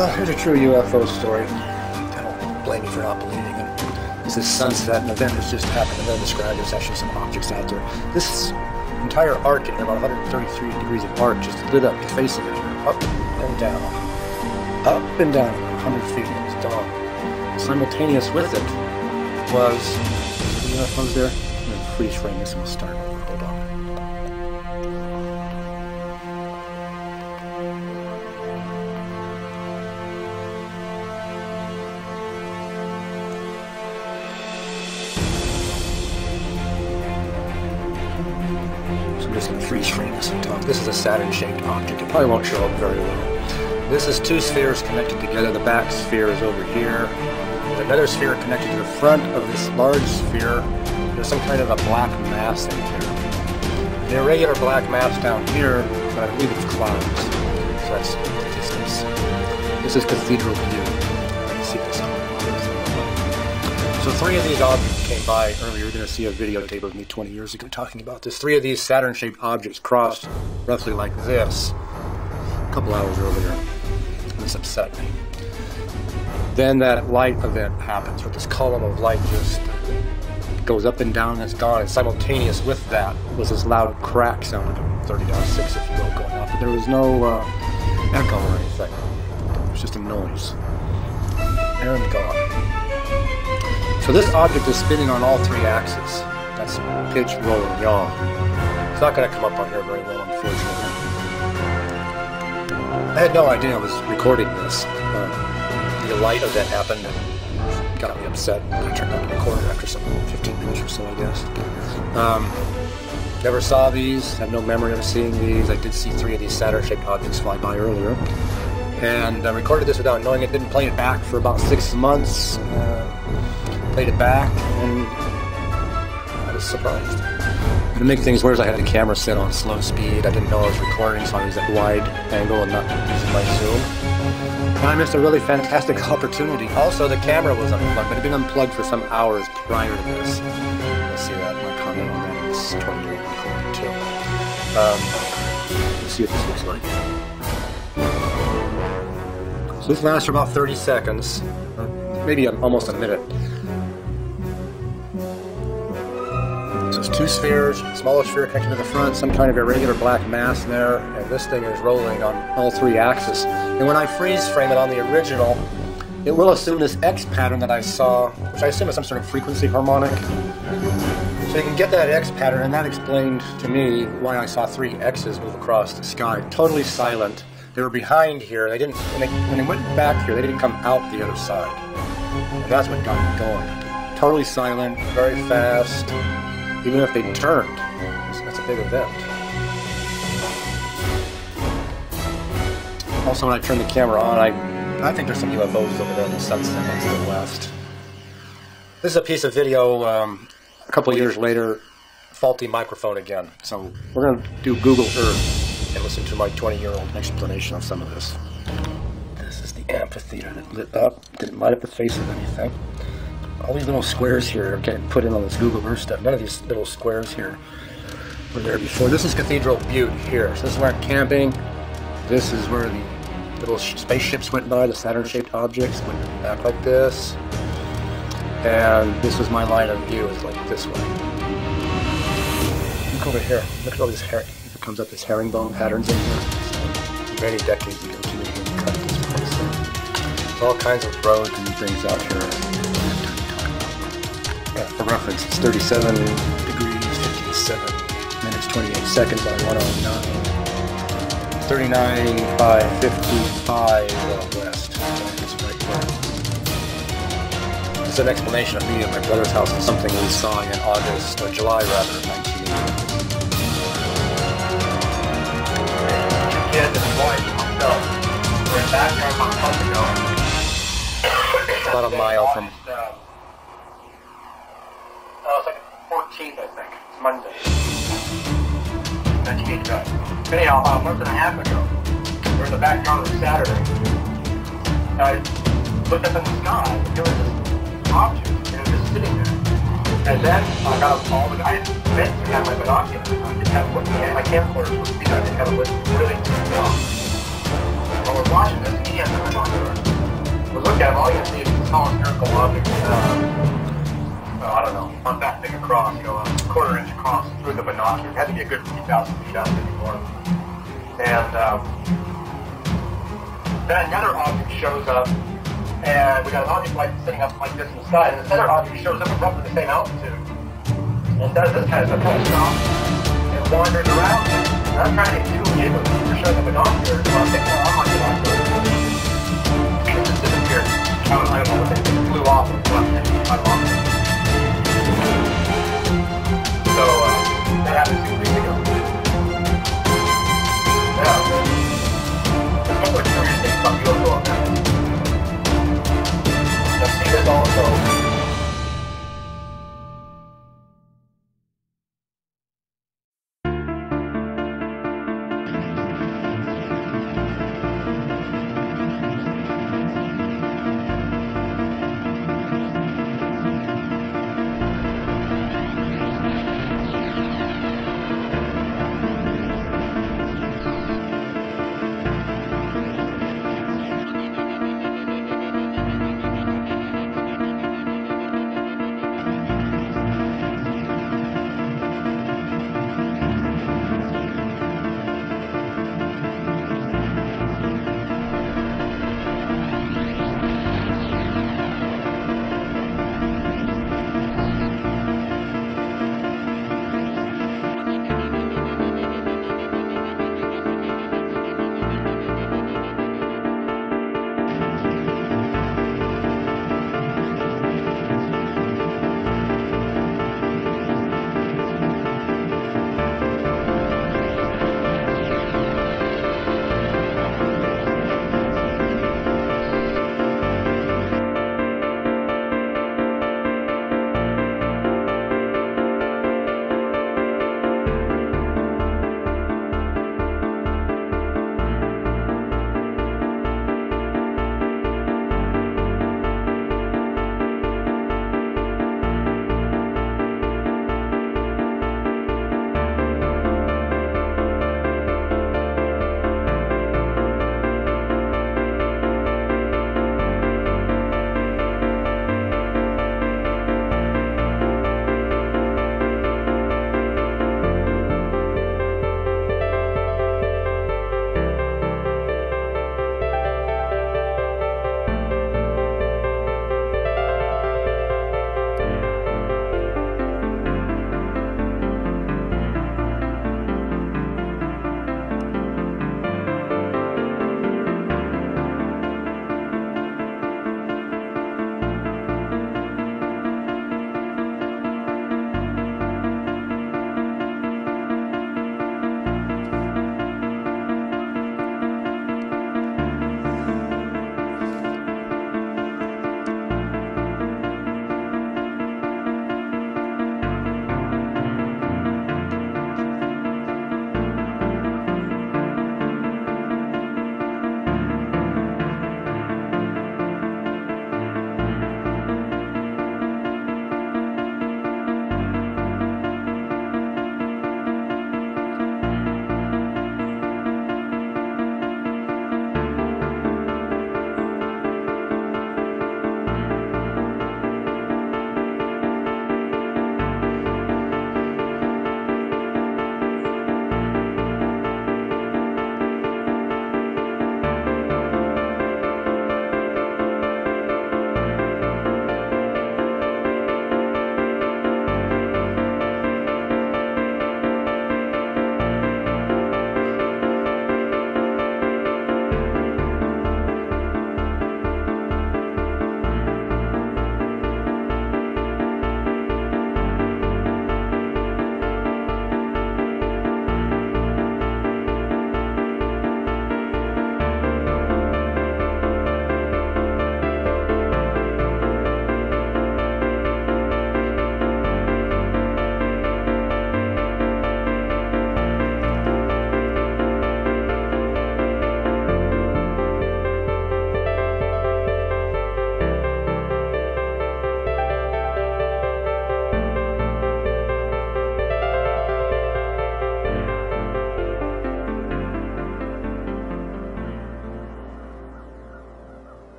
Well, here's a true UFO story. I don't blame you for not believing it. This is sunset, an event has just happened, and then described there's actually some objects out there. This entire arc in here, about 133 degrees of arc, just lit up the face of it here, up and down. Up and down, 100 feet, it's dawn. Simultaneous with it was the UFOs there. I'm going to freeze frame this and we'll start over. Hold on. So I'm just going to freeze frame this and talk. This is a Saturn-shaped object. It probably won't show up very well. This is two spheres connected together. The back sphere is over here. There's another sphere connected to the front of this large sphere. There's some kind of a black mass in here. The irregular black mass down here, but I believe it's clouds. So that's the distance. This is Cathedral View. You can see this on the. So three of these objects came by earlier. You're going to see a videotape of me 20 years ago talking about this. Three of these Saturn-shaped objects crossed roughly like this a couple hours earlier. This upset me. Then that light event happens, where this column of light just goes up and down and it's gone, and simultaneous with that was this loud crack sound, like a 30.6 if you will, going off. But there was no echo or anything. It was just a noise. And gone. So this object is spinning on all three axes. That's pitch, roll, and yaw. It's not going to come up on here very well, unfortunately. I had no idea I was recording this. The light event happened and got me upset. I turned on the recorder after some 15 minutes or so, I guess. Never saw these, have no memory of seeing these. I did see three of these Saturn-shaped objects fly by earlier. And I recorded this without knowing it, didn't play it back for about 6 months. Played it back, and I was surprised. To make things worse, I had the camera set on slow speed. I didn't know I was recording, so I was at wide angle and not using my zoom. And I missed a really fantastic opportunity. Also, the camera was unplugged. It had been unplugged for some hours prior to this. You'll see that, my comment on that is 20 years recording too. Let's see what this looks like. So this lasts for about 30 seconds, or maybe almost a minute. So it's two spheres, smaller sphere connected to the front, some kind of irregular black mass there, and this thing is rolling on all three axes. And when I freeze frame it on the original, it will assume this X pattern that I saw, which I assume is some sort of frequency harmonic. So you can get that X pattern, and that explained to me why I saw three X's move across the sky, totally silent. They were behind here. They didn't. When they went back here, they didn't come out the other side, and that's what got me going. Totally silent, very fast. Even if they turned, that's a big event. Also, when I turn the camera on, I think there's some UFOs over there in the sunset next to the west. This is a piece of video a couple of years later, faulty microphone again. So we're going to do Google Earth and listen to my 20-year-old explanation of some of this. This is the amphitheater that lit up. Didn't light up the face of anything. All these little squares here are getting put in on this Google Earth stuff. None of these little squares here were there before. This is Cathedral Butte here. So this is where I'm camping. This is where the little spaceships went by, the Saturn-shaped objects went back like this. And this was my line of view, is like this way. Look over here. Look at all these hair. It comes up as herringbone patterns in here. So many decades ago, too many people cut this place there. There's all kinds of roads and things out here. For reference, it's 37 degrees, 57 minutes, 28 seconds on 109. 39 by 55 west. It's right there. This is an explanation of me at my brother's house of something we saw in August, or July rather, of 1980. Two kids and a boy and myself. We're back here about a month ago. It's about a mile from... it's like the 14th, I think. It's Monday. 1985. Anyhow, about a month and a half ago, we're in the backyard on Saturday. I looked up in the sky, and there was this object, and it was just sitting there. And then I got a call, and I meant to have my binoculars. I didn't have my camcorder was behind. I didn't have it really long. while we're watching this, he has a binocular. We look at him, all you can see is a small spherical object, I don't know, not that big across, you know, a quarter-inch across through the binocular. It had to be a good 3,000 feet out anymore. And then another object shows up, and we got an object like sitting up like this in the sky, and this other object shows up at roughly the same altitude. And does this kind of stop and wanders around. And I'm trying to get two neighbors to show the binoculars, so I'm thinking, oh, I'm not binoculars. It just disappeared. I don't know what it flew off and left my long. So, that happened 2 weeks ago. Yeah. There's one more curious thing about UFO events. I've seen this also.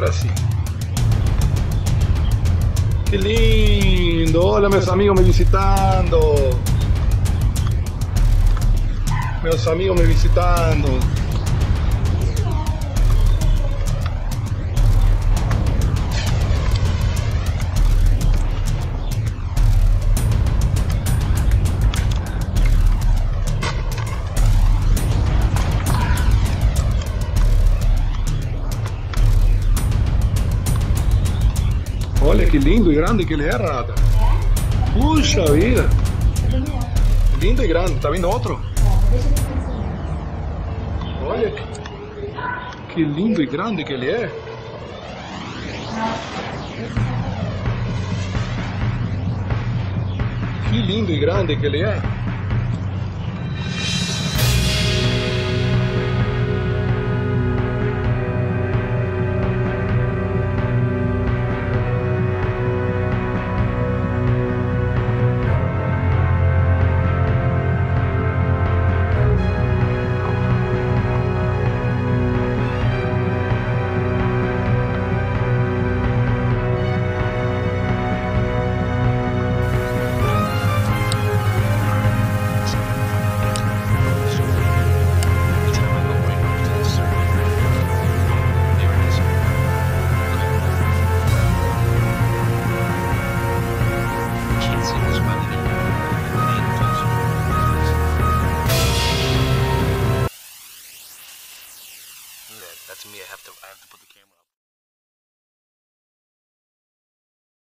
Agora sim. Que lindo! Olha meus amigos me visitando. Meus amigos me visitando. Olha que lindo e grande que ele é, Renata. Puxa vida. Lindo e grande. Tá vendo outro? Olha que lindo e grande que ele é. Que lindo e grande que ele é.